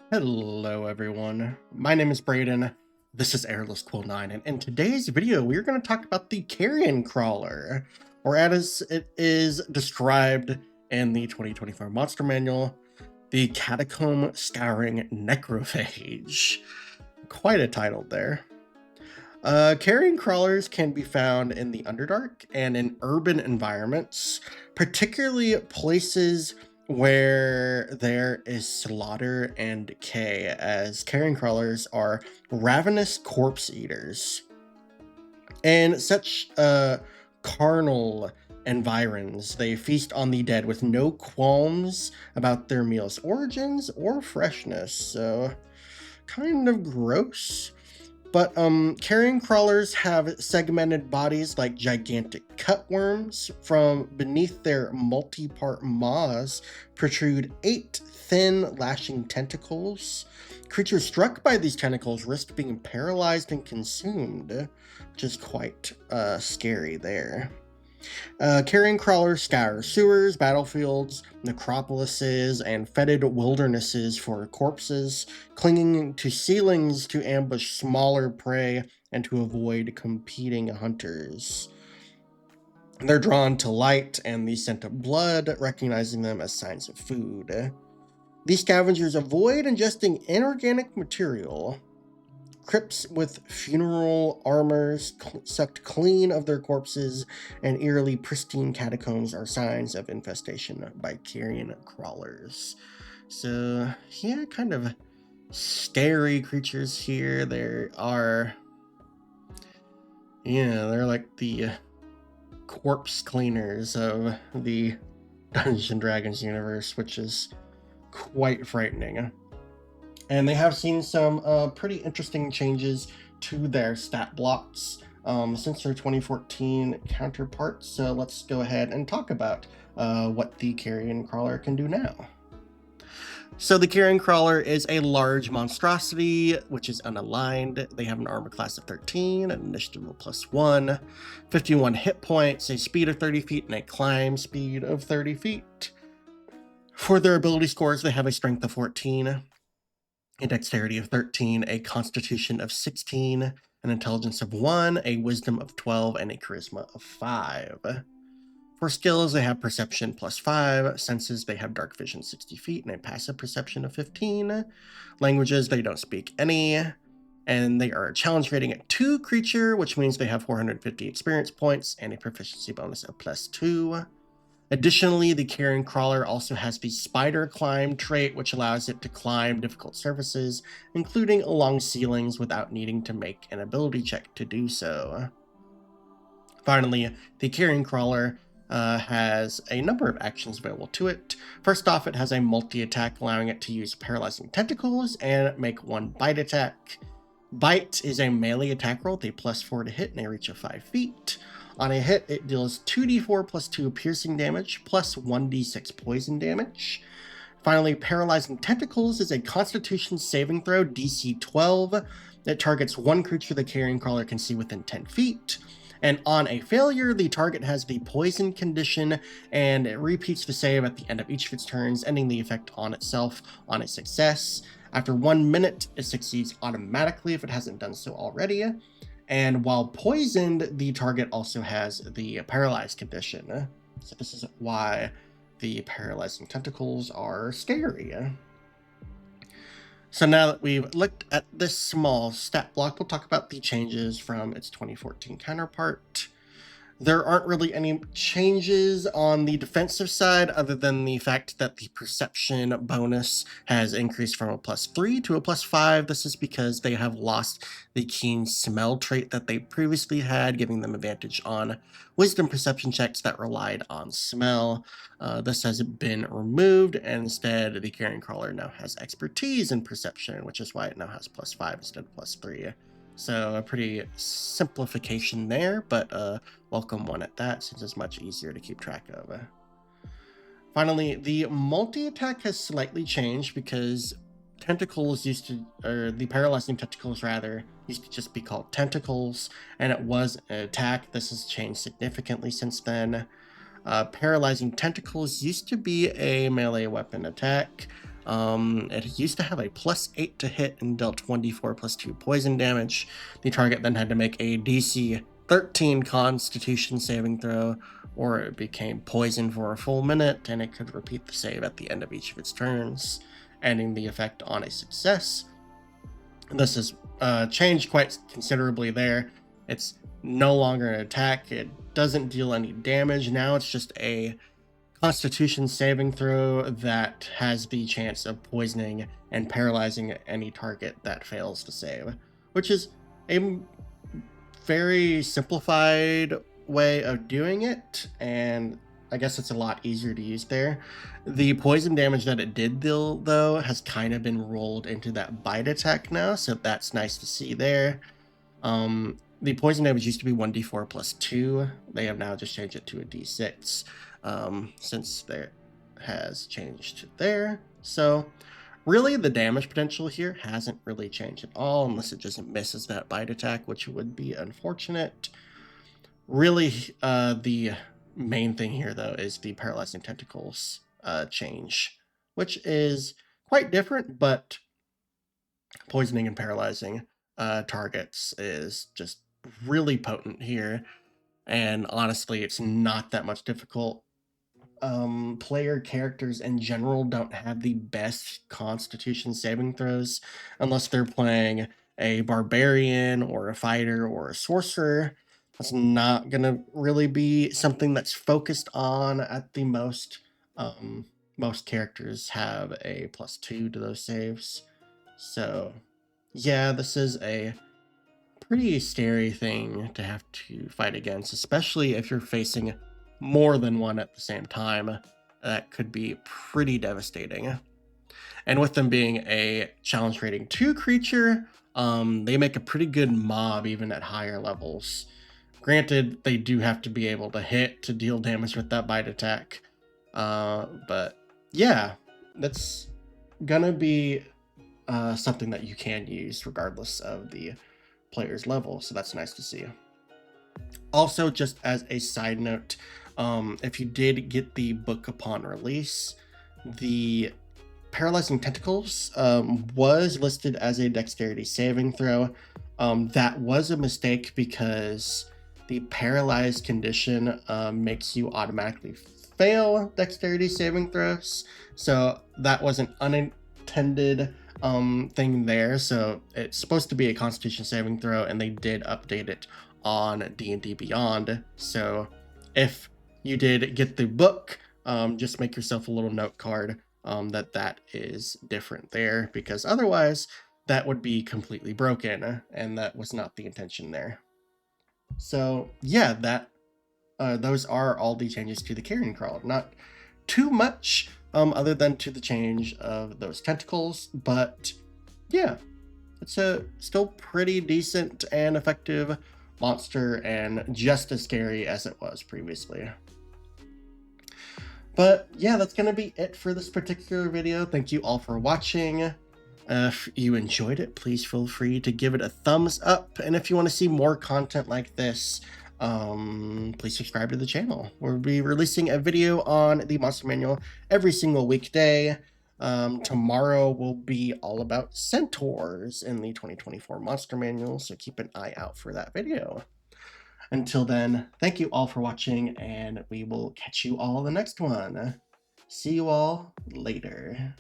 Hello everyone, my name is Brayden, this is Airless Quill 9, and in today's video we're going to talk about the Carrion Crawler, or as it is described in the 2024 Monster Manual, the Catacomb-Scouring Necrophage. Quite a title there. Carrion crawlers can be found in the Underdark and in urban environments, particularly places where there is slaughter and decay, as carrion crawlers are ravenous corpse eaters. In such carnal environs, they feast on the dead with no qualms about their meal's origins or freshness, so kind of gross. But carrion crawlers have segmented bodies like gigantic cutworms. From beneath their multi-part maws protrude 8 thin, lashing tentacles. Creatures struck by these tentacles risk being paralyzed and consumed, which is quite scary there. Carrion crawlers scour sewers, battlefields, necropolises, and fetid wildernesses for corpses, clinging to ceilings to ambush smaller prey and to avoid competing hunters. They're drawn to light and the scent of blood, recognizing them as signs of food. These scavengers avoid ingesting inorganic material. Crypts with funeral armors sucked clean of their corpses and eerily pristine catacombs are signs of infestation by carrion crawlers. So, yeah, kind of scary creatures here. There are, they're like the corpse cleaners of the Dungeons and Dragons universe, which is quite frightening. And they have seen some pretty interesting changes to their stat blocks since their 2014 counterparts. So let's go ahead and talk about what the Carrion Crawler can do now. So the Carrion Crawler is a large monstrosity, which is unaligned. They have an armor class of 13, an initiative of +1, 51 hit points, a speed of 30 feet, and a climb speed of 30 feet. For their ability scores, they have a strength of 14, a dexterity of 13, a constitution of 16, an intelligence of 1, a wisdom of 12, and a charisma of 5. For skills, they have perception +5, senses, they have dark vision 60 feet, and a passive perception of 15. Languages, they don't speak any, and they are a challenge rating at 2 creature, which means they have 450 experience points and a proficiency bonus of +2. Additionally, the Carrion Crawler also has the Spider Climb trait, which allows it to climb difficult surfaces, including along ceilings, without needing to make an ability check to do so. Finally, the Carrion Crawler has a number of actions available to it. First off, it has a multi-attack, allowing it to use paralyzing tentacles and make 1 bite attack. Bite is a melee attack roll with a +4 to hit and a reach of 5 feet. On a hit, it deals 2d4 + 2 piercing damage, plus 1d6 poison damage. Finally, Paralyzing Tentacles is a Constitution saving throw, DC 12, that targets 1 creature the Carrion Crawler can see within 10 feet. And on a failure, the target has the poison condition, and it repeats the save at the end of each of its turns, ending the effect on itself on a success. After 1 minute, it succeeds automatically if it hasn't done so already. And while poisoned, the target also has the paralyzed condition. So this is why the paralyzing tentacles are scary. So now that we've looked at this small stat block, we'll talk about the changes from its 2014 counterpart. There aren't really any changes on the defensive side other than the fact that the perception bonus has increased from a +3 to a +5. This is because they have lost the keen smell trait that they previously had, giving them advantage on wisdom perception checks that relied on smell. This has been removed, and instead the Carrion Crawler now has expertise in perception, which is why it now has +5 instead of +3. So a pretty simplification there, but welcome one at that, since it's much easier to keep track of. Finally, the multi-attack has slightly changed because tentacles used to, or the paralyzing tentacles rather, used to just be called tentacles, and it was an attack. This has changed significantly since then. Paralyzing tentacles used to be a melee weapon attack. It used to have a +8 to hit and dealt 1d4 +2 poison damage. The target then had to make a DC 13 Constitution saving throw, or it became poisoned for a full minute, and it could repeat the save at the end of each of its turns, ending the effect on a success. This has changed quite considerably there. It's no longer an attack. It doesn't deal any damage. Now it's just a Constitution saving throw that has the chance of poisoning and paralyzing any target that fails to save, which is a very simplified way of doing it, and I guess it's a lot easier to use there. The poison damage that it did deal, though, has kind of been rolled into that bite attack now, so that's nice to see there. The poison damage used to be 1d4 +2. They have now just changed it to a d6, since there has changed there. So really the damage potential here hasn't really changed at all, unless it just misses that bite attack, which would be unfortunate. Really, the main thing here, though, is the paralyzing tentacles change, which is quite different, but poisoning and paralyzing targets is just really potent here, and honestly it's not that much difficult. Player characters in general don't have the best Constitution saving throws unless they're playing a barbarian or a fighter or a sorcerer. That's not gonna really be something that's focused on at the most. Most characters have a +2 to those saves, so yeah, this is a pretty scary thing to have to fight against, especially if you're facing more than one at the same time. That could be pretty devastating. And with them being a challenge rating 2 creature, they make a pretty good mob even at higher levels. Granted, they do have to be able to hit to deal damage with that bite attack. But yeah, that's gonna be something that you can use regardless of the player's level, so that's nice to see. Also, just as a side note, if you did get the book upon release, the paralyzing tentacles was listed as a dexterity saving throw. That was a mistake because the paralyzed condition makes you automatically fail dexterity saving throws, so that was an unintended thing there. So it's supposed to be a Constitution saving throw, and they did update it on D&D Beyond. So if you did get the book, just make yourself a little note card that is different there, because otherwise that would be completely broken, and that was not the intention there. So yeah, that those are all the changes to the Carrion Crawler. Not too much other than to the change of those tentacles, but yeah, it's a still pretty decent and effective monster, and just as scary as it was previously. But yeah, that's gonna be it for this particular video. Thank you all for watching. If you enjoyed it, please feel free to give it a thumbs up, and if you want to see more content like this, please subscribe to the channel. We'll be releasing a video on the monster manual every single weekday. Tomorrow will be all about centaurs in the 2024 monster manual, so keep an eye out for that video. Until then, thank you all for watching, and we will catch you all in the next one. See you all later.